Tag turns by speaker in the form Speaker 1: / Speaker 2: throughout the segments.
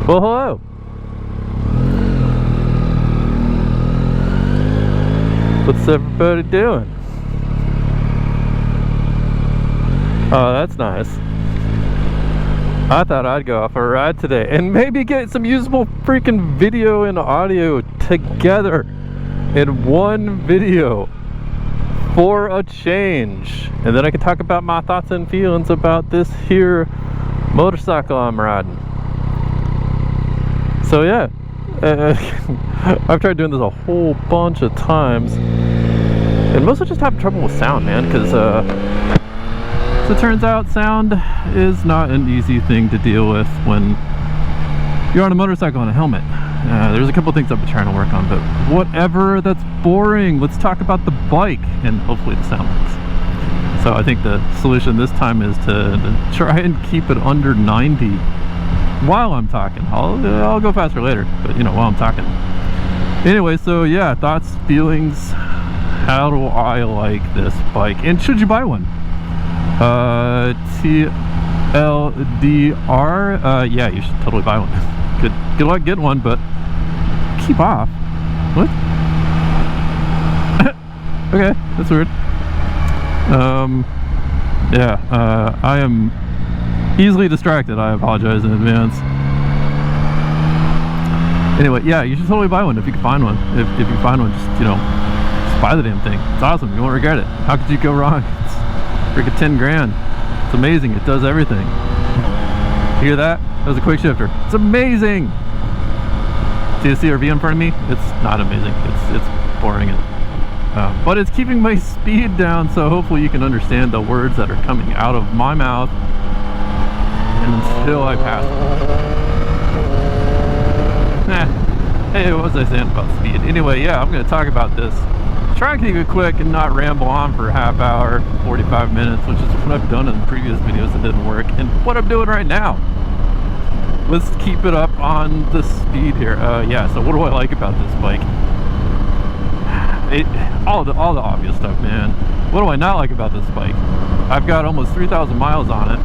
Speaker 1: Well, hello. What's everybody doing? Oh, that's nice. I thought I'd go off a ride today and maybe get some usable freaking video and audio together in one video for a change. And then I can talk about my thoughts and feelings about this here motorcycle I'm riding. So yeah, I've tried doing this a whole bunch of times and mostly just have trouble with sound, man, because as it turns out, sound is not an easy thing to deal with when you're on a motorcycle and a helmet. There's a couple things I've been trying to work on, but whatever, that's boring. Let's talk about the bike, and hopefully the sound works. So I think the solution this time is to try and keep it under 90 while I'm talking. I'll go faster later, but you know, while I'm talking. Anyway, so yeah, thoughts, feelings. How do I like this bike? And should you buy one? TLDR, yeah, you should totally buy one. Good luck getting one, but keep off. What? Okay, that's weird. Yeah, I am easily distracted. I apologize in advance. Anyway, yeah, you should totally buy one if you can find one. If you find one, just, you know, just buy the damn thing. It's awesome. You won't regret it. How could you go wrong? It's freaking 10 grand. It's amazing. It does everything. Hear that? That was a quick shifter. It's amazing. See the CRV in front of me? It's not amazing. It's boring. But it's keeping my speed down, so hopefully you can understand the words that are coming out of my mouth until I pass them. Hey, what was I saying about speed? Anyway, yeah, I'm going to talk about this. Try and keep it quick and not ramble on for a half hour, 45 minutes, which is what I've done in previous videos that didn't work, and what I'm doing right now. Let's keep it up on the speed here. Yeah, so what do I like about this bike? All the obvious stuff, man. What do I not like about this bike? I've got almost 3,000 miles on it,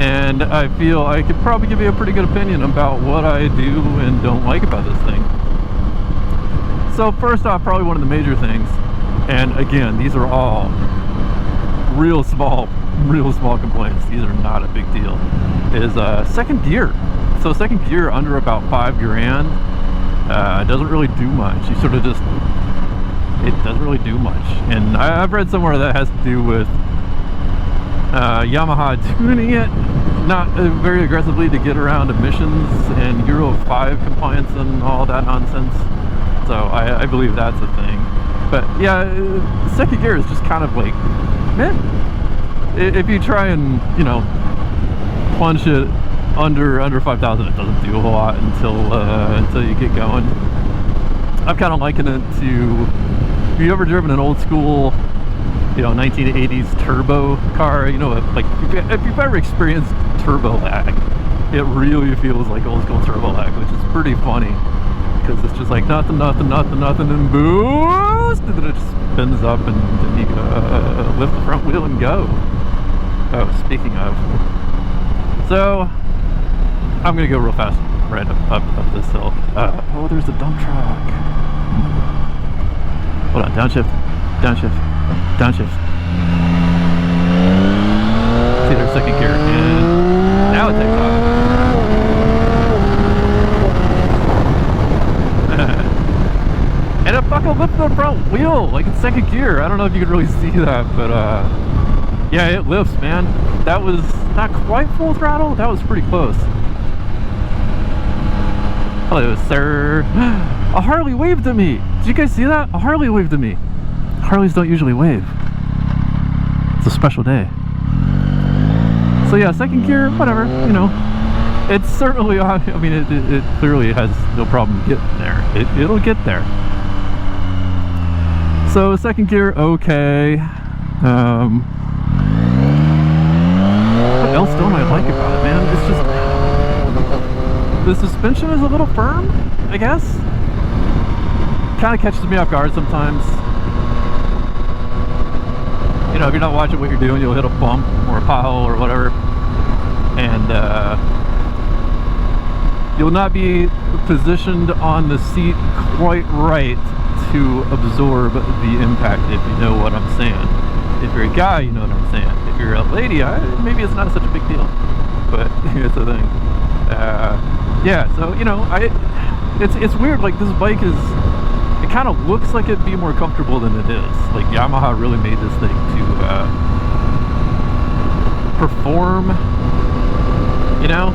Speaker 1: and I feel I could probably give you a pretty good opinion about what I do and don't like about this thing. So first off, probably one of the major things, and again, these are all real small complaints, these are not a big deal, is second gear. So second gear under about 5 grand doesn't really do much. You sort of just, it doesn't really do much. And I've read somewhere that has to do with Yamaha tuning it not very aggressively to get around emissions and Euro 5 compliance and all that nonsense. So I believe that's a thing. But yeah, second gear is just kind of like, man, if you try and, you know, plunge it under 5,000, it doesn't do a whole lot until you get going. I'm kind of liking it to, have you ever driven an old school, you know, 1980s turbo car? You know, like if you've ever experienced turbo lag, it really feels like old school turbo lag, which is pretty funny. Because it's just like nothing, and boost, and then it just spins up, and then you lift the front wheel and go. Oh, speaking of, so I'm gonna go real fast, right up this hill. Oh, there's a dump truck. Hold on, downshift. See, there's second gear, and now it takes off. And it fucking lifted the front wheel like it's second gear. I don't know if you could really see that, but yeah, it lifts, man. That was not quite full throttle. That was pretty close. Hello, sir. A Harley waved at me. Did you guys see that? A Harley waved at me. Harleys don't usually wave. It's a special day. So yeah, second gear, whatever, you know. It's certainly, I mean, it clearly has no problem getting there. It'll get there. So second gear, okay. What else don't I like about it, man? It's just, the suspension is a little firm, I guess. Kind of catches me off guard sometimes. You know, if you're not watching what you're doing, you'll hit a bump or a pothole or whatever, and you'll not be positioned on the seat quite right to absorb the impact, if you know what I'm saying. If you're a guy, you know what I'm saying. If you're a lady, maybe it's not such a big deal, but here's the thing. Yeah, so you know, it's weird. Like, this bike is, it kind of looks like it'd be more comfortable than it is. Like, Yamaha really made this thing to perform, you know,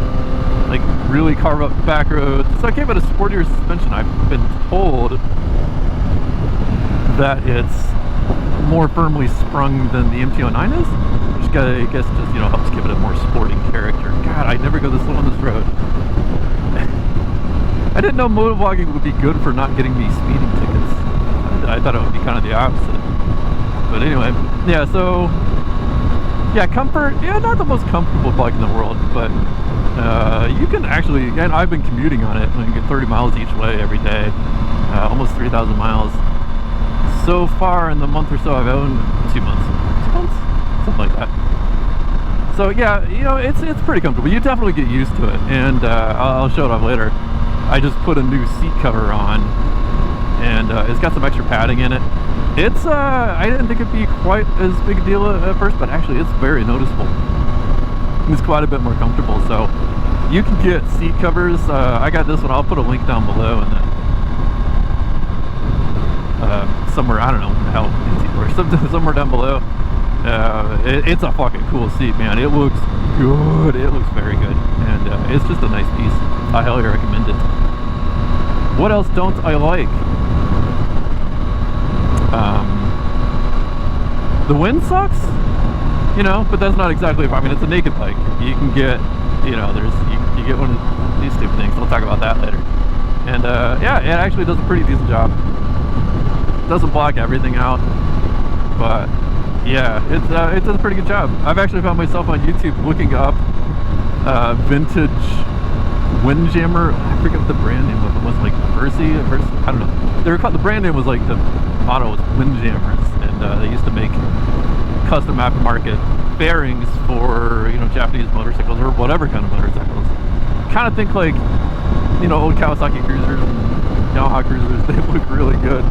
Speaker 1: like really carve up back roads. So I gave it a sportier suspension. I've been told that it's more firmly sprung than the MT-09 is, which I guess just, you know, helps give it a more sporting character. God, I never go this slow on this road. I didn't know motovlogging would be good for not getting me speeding tickets. I thought it would be kind of the opposite. But anyway, yeah, so yeah, comfort, yeah, not the most comfortable bike in the world, but you can actually, and I've been commuting on it. I can get 30 miles each way every day, almost 3,000 miles. So far in the month or so I've owned, 2 months, something like that. So yeah, you know, it's pretty comfortable. You definitely get used to it, and I'll show it off later. I just put a new seat cover on, and it's got some extra padding in it. It's I didn't think it'd be quite as big a deal at first, but actually it's very noticeable. It's quite a bit more comfortable. So you can get seat covers. I got this one. I'll put a link down below, and then somewhere, I don't know how somewhere down below. It's a fucking cool seat, man. It looks good. It looks very good, and it's just a nice piece. I highly recommend it. What else don't I like? The wind sucks, you know, but that's not exactly, I mean, it's a naked bike. You can get, you know, you get one of these stupid things. We'll talk about that later. And yeah, it actually does a pretty decent job. Doesn't block everything out, but yeah, it does a pretty good job. I've actually found myself on YouTube looking up vintage windjammer. I forget what the brand name of it was, like Versi, I don't know. They were called, the brand name was like, the motto was Windjammers, and they used to make custom aftermarket bearings for, you know, Japanese motorcycles or whatever kind of motorcycles. Kind of think like, you know, old Kawasaki cruisers and Yamaha cruisers. They look really good.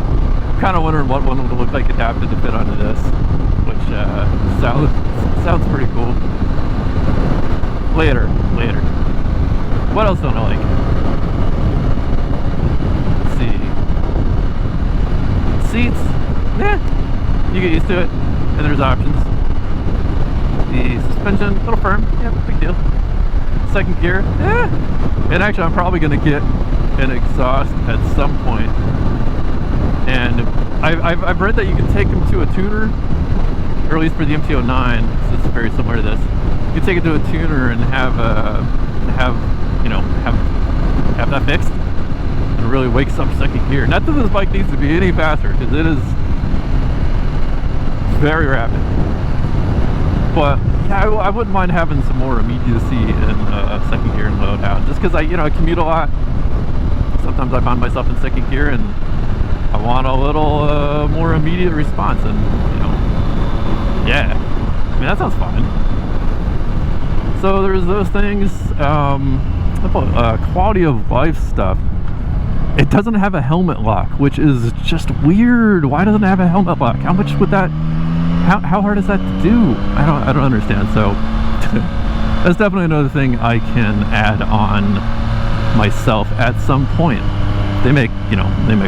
Speaker 1: Kind of wondering what one would look like adapted to fit onto this, which sounds pretty cool. Later. What else don't I like? Let's see. Seats, you get used to it, and there's options. The suspension, a little firm, yeah, big deal. Second gear, and actually I'm probably going to get an exhaust at some point. And I've read that you can take them to a tuner, or at least for the MT-09, so it's very similar to this. You can take it to a tuner and have that fixed, and it really wakes up second gear. Not that this bike needs to be any faster, because it is very rapid. But yeah, I wouldn't mind having some more immediacy in second gear and low down, just because I commute a lot. Sometimes I find myself in second gear and I want a little more immediate response, and yeah, I mean, that sounds fun. So there's those things. Quality of life stuff. It doesn't have a helmet lock, which is just weird. Why doesn't it have a helmet lock? How much would that? How hard is that to do? I don't understand. So that's definitely another thing I can add on myself at some point. They make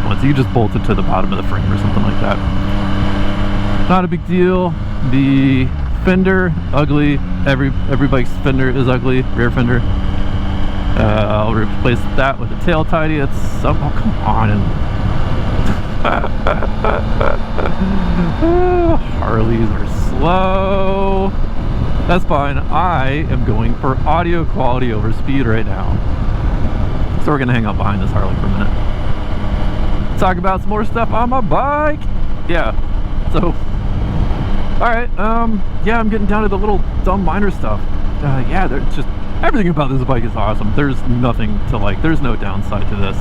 Speaker 1: ones. You just bolt it to the bottom of the frame or something like that. Not a big deal. The fender, ugly. Every bike's fender is ugly. Rear fender. I'll replace that with a tail tidy. It's some. Oh, come on. Harleys are slow. That's fine. I am going for audio quality over speed right now. So we're gonna hang out behind this Harley for a minute. Talk about some more stuff on my bike. Yeah. So, all right. Yeah, I'm getting down to the little dumb minor stuff. Yeah, there's just everything about this bike is awesome. There's nothing to like. There's no downside to this.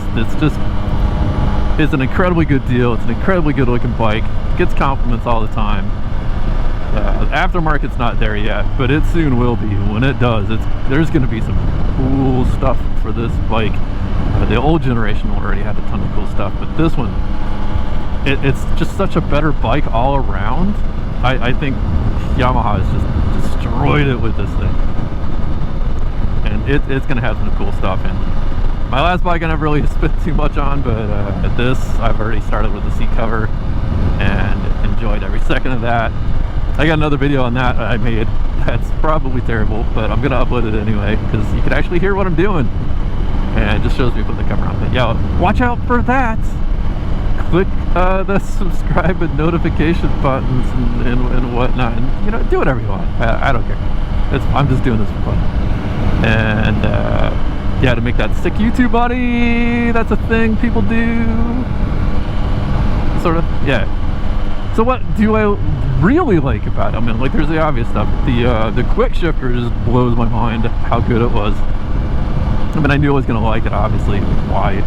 Speaker 1: It's an incredibly good deal. It's an incredibly good looking bike. Gets compliments all the time. Aftermarket's not there yet, but it soon will be. When it does, there's going to be some cool stuff for this bike. The old generation already had a ton of cool stuff, but this one, it's just such a better bike all around. I think Yamaha has just destroyed it with this thing, and it's going to have some cool stuff. And my last bike I never really spent too much on, but at this I've already started with the seat cover and enjoyed every second of that. I got another video on that I made that's probably terrible, but I'm gonna upload it anyway because you can actually hear what I'm doing, and it just shows me putting the cover on. But yeah, watch out for that. Click the subscribe and notification buttons and whatnot, and you know, do whatever you want. I don't care. I'm just doing this for fun. And yeah, to make that sick YouTube body, that's a thing people do, sort of. Yeah. So what do I really like about it? I mean, like, there's the obvious stuff. The quick shifter just blows my mind how good it was. I mean, I knew I was gonna like it, obviously. Why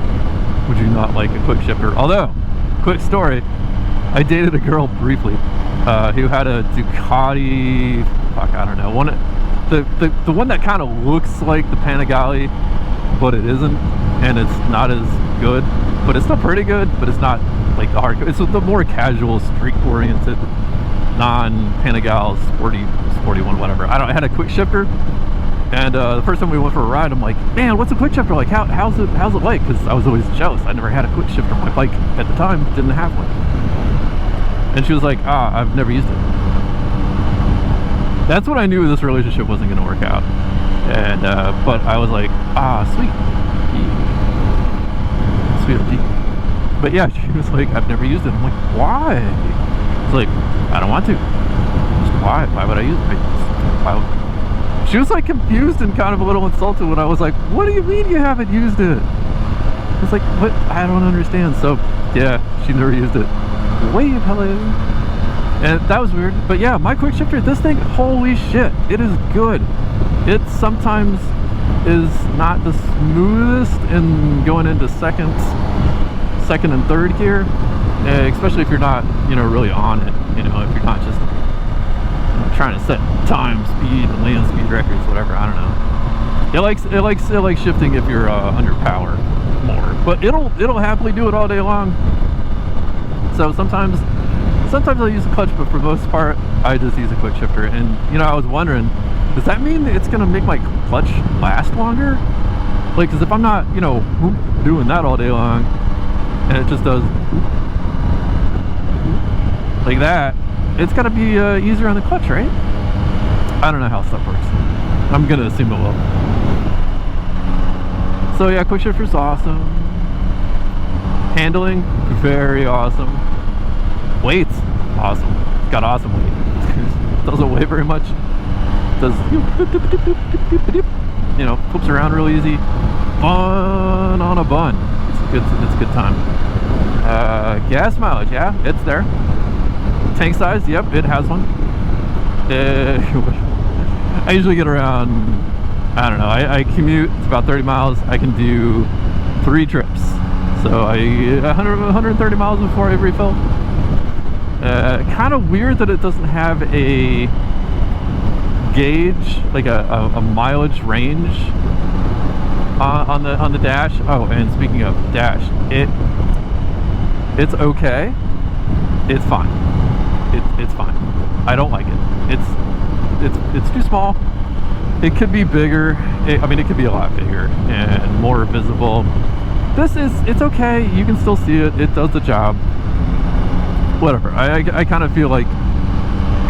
Speaker 1: would you not like a quick shifter? Although, quick story, I dated a girl briefly who had a Ducati, fuck, I don't know, the one that kind of looks like the Panigale, but it isn't, and it's not as good, but it's still pretty good, but it's not like the hard, it's the more casual, street oriented, non-Panigale sporty one, whatever. I had a quick shifter, and the first time we went for a ride, I'm like, man, what's a quick shifter like? How's it like? Because I was always jealous. I never had a quick shifter. My bike at the time didn't have one, and she was like, I've never used it. That's when I knew this relationship wasn't going to work out. And but I was like, sweet OG. But yeah, she was like, I've never used it. I'm like, why? It's like, I don't want to. Just why would I use it? She was like confused and kind of a little insulted when I was like, what do you mean you haven't used it? It's like, what? I don't understand. So yeah, she never used it. Wave, hello. And that was weird. But yeah, my quick shifter, this thing, holy shit, it is good. It sometimes is not the smoothest in going into second and third gear, especially if you're not, you know, really on it. You know, if you're not just, you know, trying to set time, speed, and land speed records, whatever. I don't know. It likes shifting if you're under power more, but it'll happily do it all day long. So sometimes I'll use a clutch, but for the most part, I just use a quick shifter. And you know, I was wondering, does that mean it's gonna make my clutch last longer? Like, because if I'm not, you know, doing that all day long, and it just does like that, it's gotta be easier on the clutch, right? I don't know how stuff works. I'm gonna assume it will. So yeah, quick shifter's awesome. Handling, very awesome. Weight's awesome. It's got awesome weight. Doesn't weigh very much. Does, you know, flips around real easy. Fun on a bun. It's a good time. Gas mileage, yeah, it's there. Tank size, yep, it has one. I usually get around, I don't know, I commute, it's about 30 miles. I can do 3 trips. So 130 miles before I refill. Kind of weird that it doesn't have a gauge, like a mileage range on the dash. Oh, and speaking of dash, it's okay. It's fine. It's fine. I don't like it. It's too small. It could be bigger. I mean, it could be a lot bigger and more visible. It's okay. You can still see it. It does the job. Whatever. I kind of feel like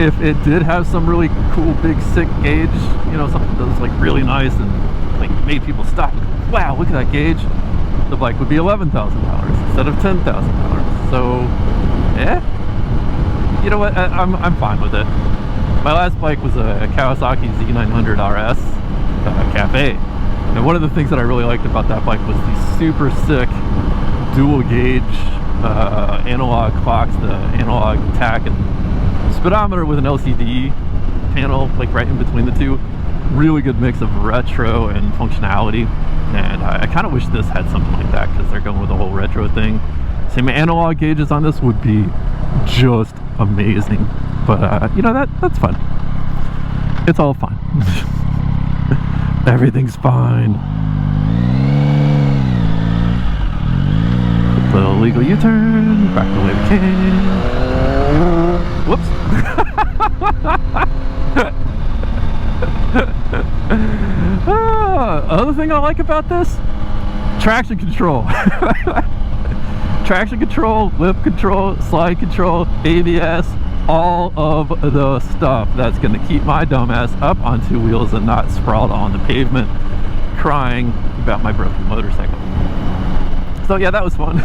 Speaker 1: if it did have some really cool, big, sick gauge, you know, something that was like really nice and like made people stop. Wow, look at that gauge. The bike would be $11,000 instead of $10,000. So, you know what? I'm fine with it. My last bike was a Kawasaki Z900 RS Cafe, and one of the things that I really liked about that bike was the super sick dual gauge analog clocks, the analog tach and speedometer with an LCD panel like right in between the two. Really good mix of retro and functionality, and I kind of wish this had something like that because they're going with the whole retro thing. Same analog gauges on this would be just amazing. But you know, that's fun. It's all fun. Everything's fine. Little illegal U-turn, back the way we came. Whoops. Other thing I like about this, traction control. Traction control, lip control, slide control, ABS, all of the stuff that's going to keep my dumbass up on two wheels and not sprawled on the pavement crying about my broken motorcycle. So yeah, that was fun.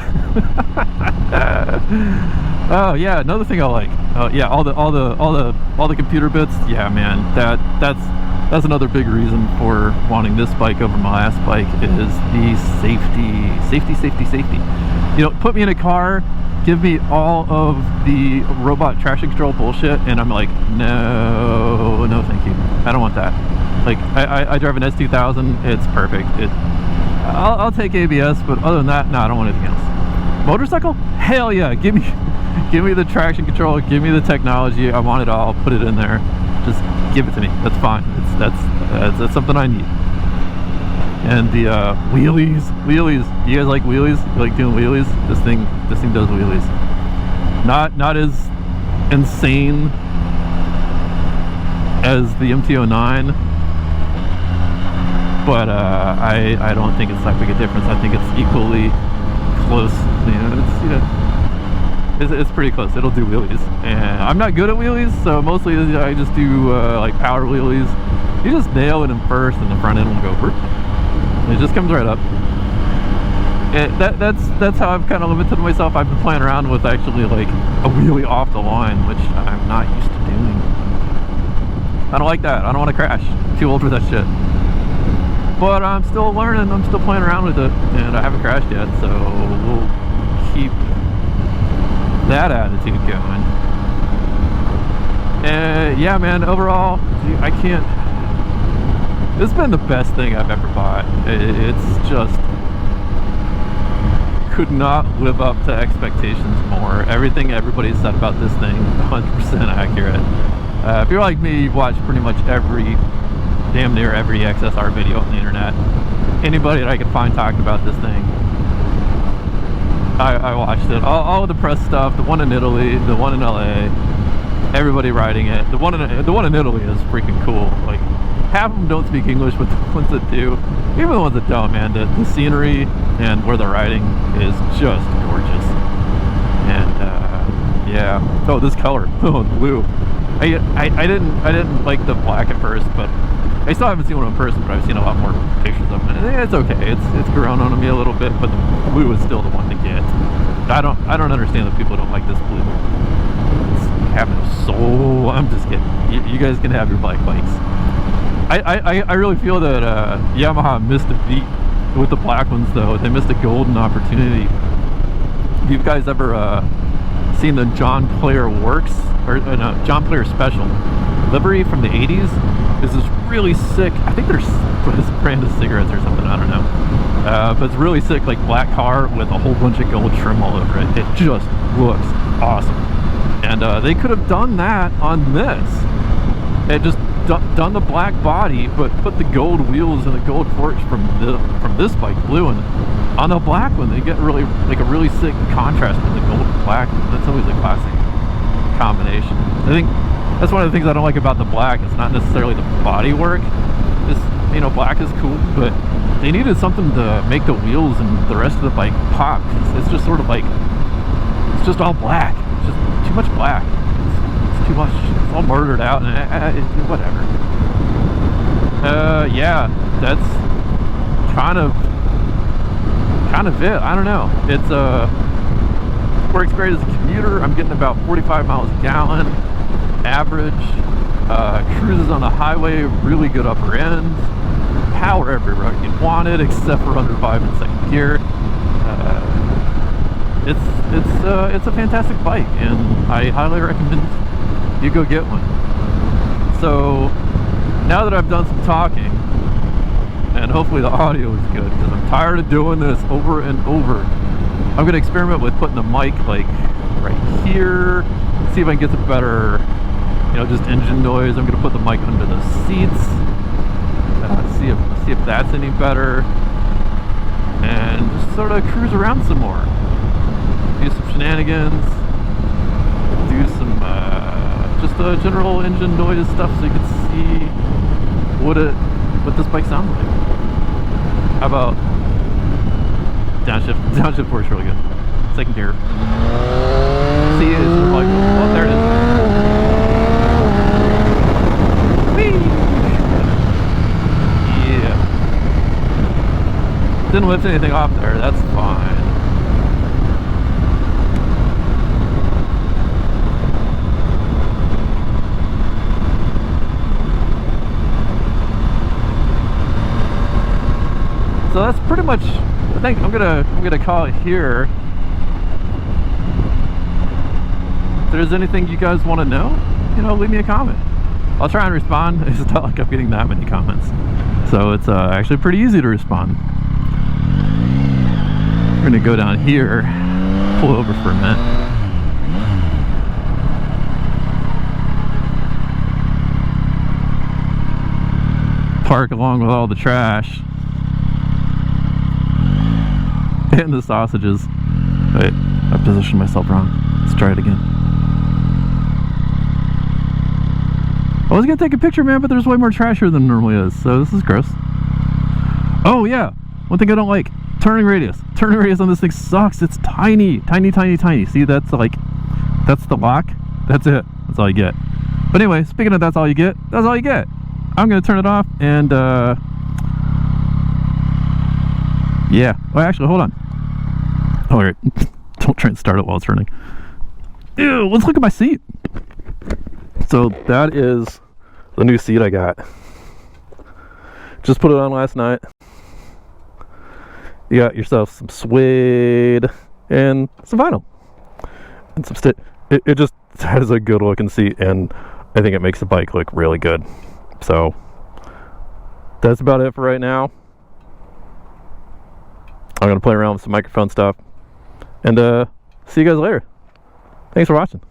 Speaker 1: Oh yeah, another thing I like. Yeah, all the computer bits. Yeah, man, that's another big reason for wanting this bike over my last bike is the safety. You know, put me in a car, give me all of the robot traction control bullshit, and I'm like, no, thank you. I don't want that. Like, I drive an S2000. It's perfect. I'll take ABS, but other than that, no, I don't want anything else. Motorcycle? Hell yeah! Give me the traction control. Give me the technology. I want it all. Put it in there. Just give it to me. That's fine. That's something I need. And the wheelies. You guys like wheelies? You like doing wheelies? This thing does wheelies. Not as insane as the MT-09, but I don't think it's that big a difference. I think it's equally close. It's pretty close. It'll do wheelies, and I'm not good at wheelies, so mostly I just do like power wheelies. You just nail it in first, and the front end will go. Burp. It just comes right up. That's how I've kind of limited myself. I've been playing around with actually like a wheelie off the line, which I'm not used to doing. I don't like that. I don't want to crash. I'm too old for that shit. But I'm still learning. I'm still playing around with it, and I haven't crashed yet, so we'll keep that attitude going. And yeah, man, overall, dude, I can't. This has been the best thing I've ever bought. It's just could not live up to expectations more. Everything everybody said about this thing, 100% accurate. If you're like me, you've watched pretty much damn near every XSR video on the internet. Anybody that I could find talking about this thing, I watched it. All of the press stuff, the one in Italy, the one in LA, everybody riding it. The one in Italy is freaking cool. Like, half of them don't speak English, but the ones that do, even the ones that don't, man, the scenery and where they're riding is just gorgeous. And yeah, oh, this color, oh, blue. I didn't like the black at first, but I still haven't seen one in person, but I've seen a lot more pictures of it. And it's okay. It's grown on me a little bit, but the blue is still the one to get. I don't understand the people who don't like this blue. It's having a soul. I'm just kidding. You guys can have your bikes. I really feel that Yamaha missed a beat with the black ones, though. They missed a golden opportunity. Have you guys ever seen the John Player Works, or no, John Player Special livery from the 80s? This is really sick. I think there's this brand of cigarettes or something, I don't know. But it's really sick, like black car with a whole bunch of gold trim all over it. It just looks awesome. And they could have done that on this. It just done the black body, but put the gold wheels and the gold forks from this bike blue, and on the black one they get really like a really sick contrast with the gold and black. That's always a classic combination. I think that's one of the things I don't like about the black. It's not necessarily the body work. You know, black is cool, but they needed something to make the wheels and the rest of the bike pop. It's just sort of like, it's just all black. It's just too much black. It's too much. It's all murdered out, and whatever. Yeah, that's kind of it. I don't know. It's works great as a commuter. I'm getting about 45 miles a gallon average. Cruises on the highway, really good upper end. Power everywhere you want it, except for under 5 in second gear. It's a fantastic bike, and I highly recommend you go get one. So now that I've done some talking, and hopefully the audio is good, because I'm tired of doing this over and over, I'm going to experiment with putting the mic like right here, see if I can get some better, just engine noise. I'm gonna put the mic under the seats, see if that's any better, and just sort of cruise around some more, do some shenanigans, do some just general engine noise stuff, so you can see what this bike sounds like. How about downshift? Downshift works really good. Second gear. See, it's like, oh, there it is. Whee! Yeah. Didn't lift anything off there. That's fine. So that's pretty much. I think I'm gonna call it here. If there's anything you guys want to know, leave me a comment. I'll try and respond. It's not like I'm getting that many comments, so it's actually pretty easy to respond. We're gonna go down here, pull over for a minute. Park along with all the trash and the sausages. Wait, I positioned myself wrong. Let's try it again. I was gonna take a picture, man, but there's way more trash here than normally is, so this is gross. Oh yeah, one thing I don't like, turning radius. Turning radius on this thing sucks. It's tiny, tiny, tiny, tiny. See, that's the lock. That's it. That's all you get. But anyway, speaking of that's all you get, that's all you get. I'm gonna turn it off and yeah. Oh, actually, hold on. Oh, wait. Don't try and start it while it's running. Ew, let's look at my seat. So that is the new seat I got. Just put it on last night. You got yourself some suede and some vinyl and some stitch. It just has a good looking seat, and I think it makes the bike look really good. So that's about it for right now. I'm gonna play around with some microphone stuff, and see you guys later. Thanks for watching.